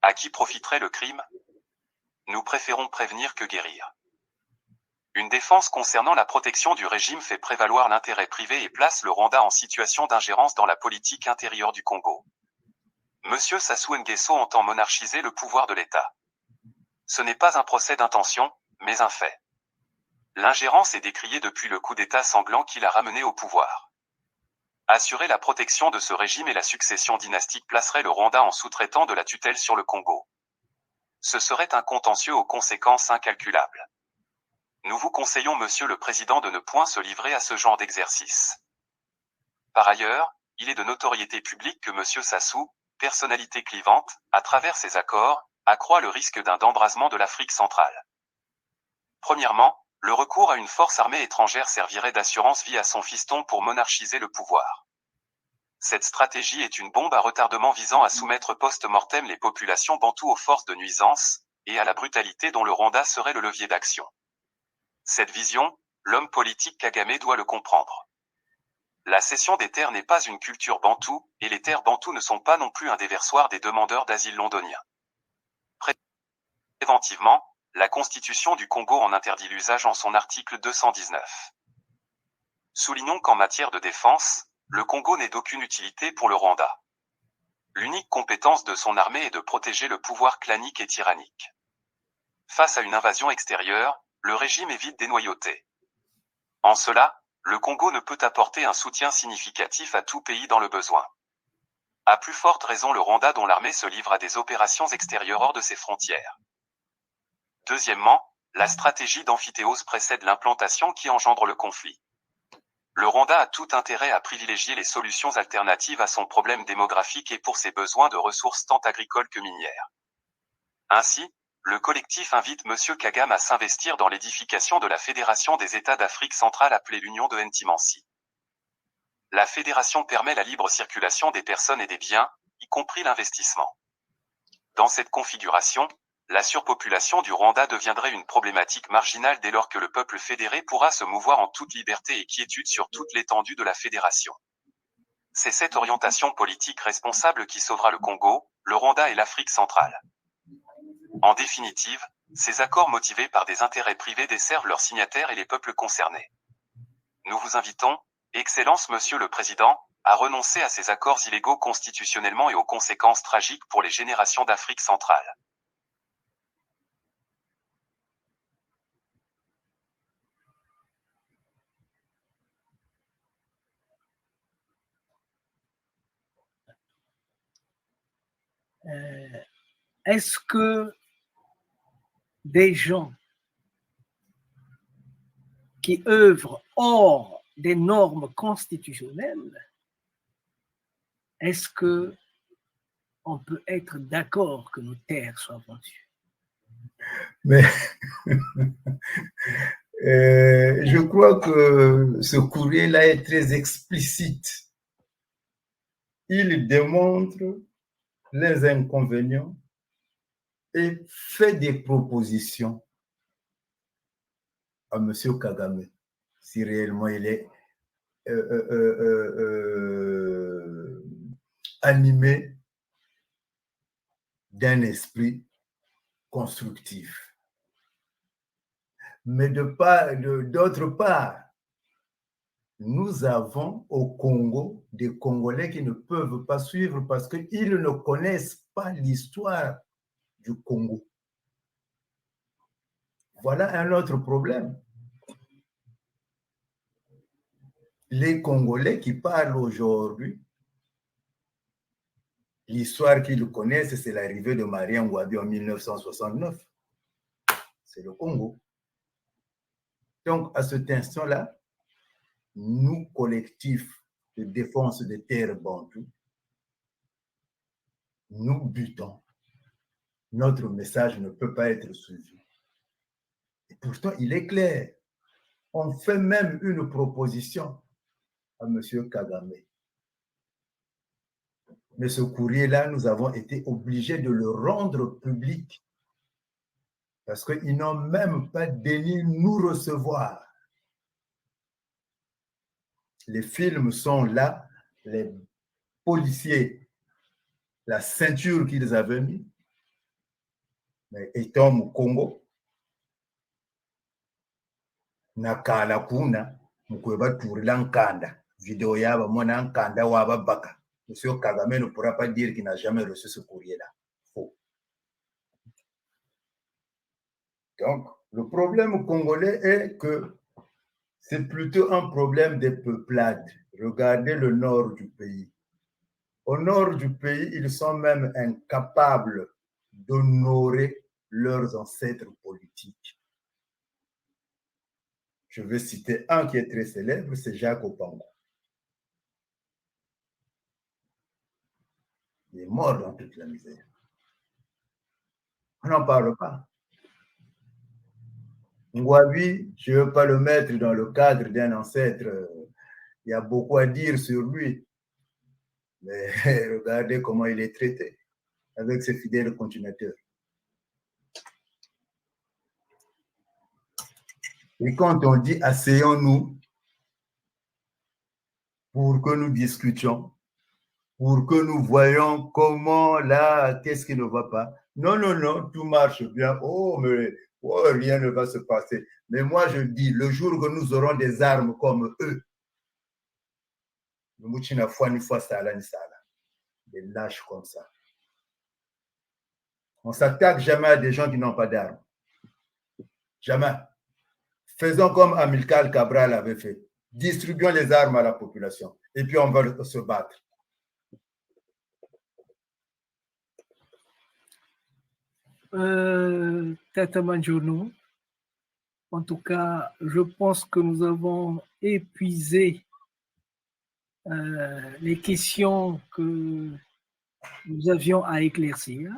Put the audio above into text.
À qui profiterait le crime? Nous préférons prévenir que guérir. Une défense concernant la protection du régime fait prévaloir l'intérêt privé et place le Rwanda en situation d'ingérence dans la politique intérieure du Congo. Monsieur Sassou Nguesso entend monarchiser le pouvoir de l'État. Ce n'est pas un procès d'intention, mais un fait. L'ingérence est décriée depuis le coup d'État sanglant qui l'a ramené au pouvoir. Assurer la protection de ce régime et la succession dynastique placerait le Rwanda en sous-traitant de la tutelle sur le Congo. Ce serait un contentieux aux conséquences incalculables. Nous vous conseillons, Monsieur le Président, de ne point se livrer à ce genre d'exercice. Par ailleurs, il est de notoriété publique que Monsieur Sassou, personnalité clivante, à travers ses accords, accroît le risque d'un embrasement de l'Afrique centrale. Premièrement, le recours à une force armée étrangère servirait d'assurance vie à son fiston pour monarchiser le pouvoir. Cette stratégie est une bombe à retardement visant à soumettre post-mortem les populations bantoues aux forces de nuisance, et à la brutalité dont le Rwanda serait le levier d'action. Cette vision, l'homme politique Kagame doit le comprendre. La cession des terres n'est pas une culture bantoue, et les terres bantoues ne sont pas non plus un déversoir des demandeurs d'asile londoniens. Préventivement, la Constitution du Congo en interdit l'usage en son article 219. Soulignons qu'en matière de défense, le Congo n'est d'aucune utilité pour le Rwanda. L'unique compétence de son armée est de protéger le pouvoir clanique et tyrannique. Face à une invasion extérieure, le régime est vite dénoyauté. En cela, le Congo ne peut apporter un soutien significatif à tout pays dans le besoin. À plus forte raison le Rwanda dont l'armée se livre à des opérations extérieures hors de ses frontières. Deuxièmement, la stratégie d'amphithéose précède l'implantation qui engendre le conflit. Le Rwanda a tout intérêt à privilégier les solutions alternatives à son problème démographique et pour ses besoins de ressources tant agricoles que minières. Ainsi, le collectif invite M. Kagame à s'investir dans l'édification de la Fédération des États d'Afrique centrale appelée l'Union de Ntimansi. La fédération permet la libre circulation des personnes et des biens, y compris l'investissement. Dans cette configuration, la surpopulation du Rwanda deviendrait une problématique marginale dès lors que le peuple fédéré pourra se mouvoir en toute liberté et quiétude sur toute l'étendue de la fédération. C'est cette orientation politique responsable qui sauvera le Congo, le Rwanda et l'Afrique centrale. En définitive, ces accords motivés par des intérêts privés desservent leurs signataires et les peuples concernés. Nous vous invitons, Excellence Monsieur le Président, à renoncer à ces accords illégaux constitutionnellement et aux conséquences tragiques pour les générations d'Afrique centrale. Est-ce que des gens qui œuvrent hors des normes constitutionnelles, est-ce que on peut être d'accord que nos terres soient vendues? Mais je crois que ce courrier-là est très explicite. Il démontre les inconvénients et fait des propositions à M. Kagame, si réellement il est animé d'un esprit constructif. Mais d'autre part, nous avons au Congo des Congolais qui ne peuvent pas suivre parce qu'ils ne connaissent pas l'histoire du Congo. Voilà un autre problème. Les Congolais qui parlent aujourd'hui, l'histoire qu'ils connaissent, c'est l'arrivée de Marien Ngouabi en 1969. C'est le Congo. Donc, à cet instant-là, nous, collectifs de défense des terres bantoues, nous butons. Notre message ne peut pas être suivi. Et pourtant, il est clair. On fait même une proposition à M. Kagame. Mais ce courrier-là, nous avons été obligés de le rendre public parce qu'ils n'ont même pas daigné nous recevoir. Les films sont là, les policiers, la ceinture qu'ils avaient mis, Mais étant au Congo, nakala kuna mkweba turila nkanda vidéo yaba mona nkanda waba baka. Monsieur Kagame ne pourra pas dire qu'il n'a jamais reçu ce courrier-là. Faux. Donc, le problème congolais est que c'est plutôt un problème des peuplades. Regardez le nord du pays. Au nord du pays, ils sont même incapables d'honorer leurs ancêtres politiques. Je vais citer un qui est très célèbre, c'est Jacques Opango. Il est mort dans toute la misère. On n'en parle pas. Ngouabi, je ne veux pas le mettre dans le cadre d'un ancêtre. Il y a beaucoup à dire sur lui. Mais regardez comment il est traité avec ses fidèles continuateurs. Et quand on dit asseyons-nous pour que nous discutions, pour que nous voyions comment là, qu'est-ce qui ne va pas. Non, non, non, tout marche bien. Oh, mais oh, rien ne va se passer. Mais moi, je dis, le jour que nous aurons des armes comme eux, des lâches comme ça. On ne s'attaque jamais à des gens qui n'ont pas d'armes. Jamais. Faisons comme Amilcar Cabral avait fait. Distribuons les armes à la population. Et puis on va se battre. Tata Manjono, en tout cas, je pense que nous avons épuisé les questions que nous avions à éclaircir.